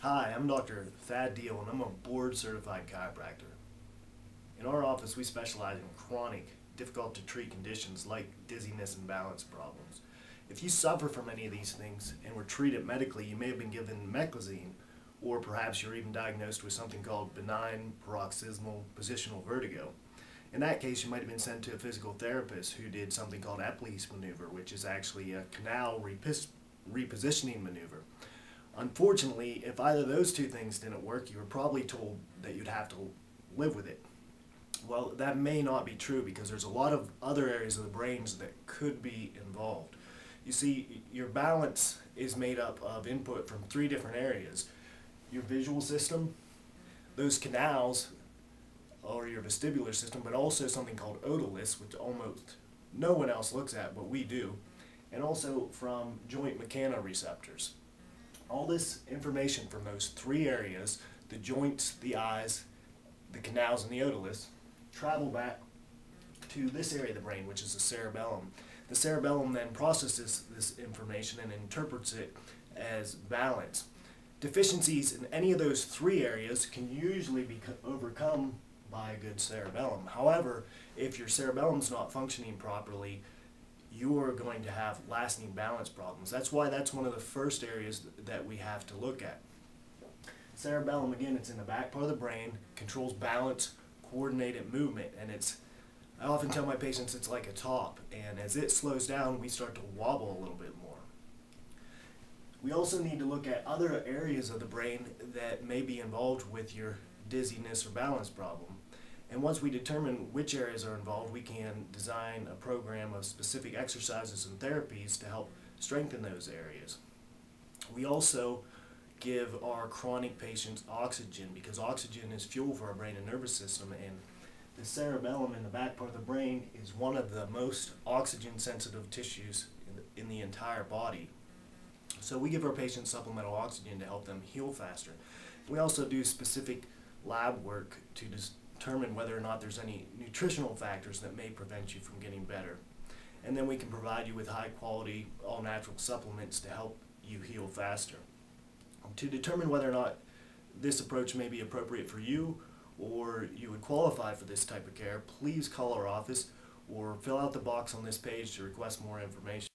Hi, I'm Dr. Thad Deal, and I'm a board-certified chiropractor. In our office, we specialize in chronic, difficult-to-treat conditions like dizziness and balance problems. If you suffer from any of these things and were treated medically, you may have been given meclizine, or perhaps you're even diagnosed with something called benign paroxysmal positional vertigo. In that case, you might have been sent to a physical therapist who did something called Epley's maneuver, which is actually a canal repositioning maneuver. Unfortunately, if either of those two things didn't work, you were probably told that you'd have to live with it. Well, that may not be true because there's a lot of other areas of the brains that could be involved. You see, your balance is made up of input from three different areas. Your visual system, those canals, or your vestibular system, but also something called otoliths, which almost no one else looks at, but we do, and also from joint mechanoreceptors. All this information from those three areas, the joints, the eyes, the canals, and the otoliths, travel back to this area of the brain, which is the cerebellum. The cerebellum then processes this information and interprets it as balance. Deficiencies in any of those three areas can usually be overcome by a good cerebellum. However, if your cerebellum's not functioning properly, you're going to have lasting balance problems. That's why that's one of the first areas that we have to look at. Cerebellum, again, it's in the back part of the brain, controls balance, coordinated movement, and I often tell my patients it's like a top, and as it slows down, we start to wobble a little bit more. We also need to look at other areas of the brain that may be involved with your dizziness or balance problem. And once we determine which areas are involved, we can design a program of specific exercises and therapies to help strengthen those areas. We also give our chronic patients oxygen because oxygen is fuel for our brain and nervous system, and the cerebellum in the back part of the brain is one of the most oxygen sensitive tissues in the entire body. So we give our patients supplemental oxygen to help them heal faster. We also do specific lab work to determine whether or not there's any nutritional factors that may prevent you from getting better. And then we can provide you with high quality, all natural supplements to help you heal faster. To determine whether or not this approach may be appropriate for you or you would qualify for this type of care, please call our office or fill out the box on this page to request more information.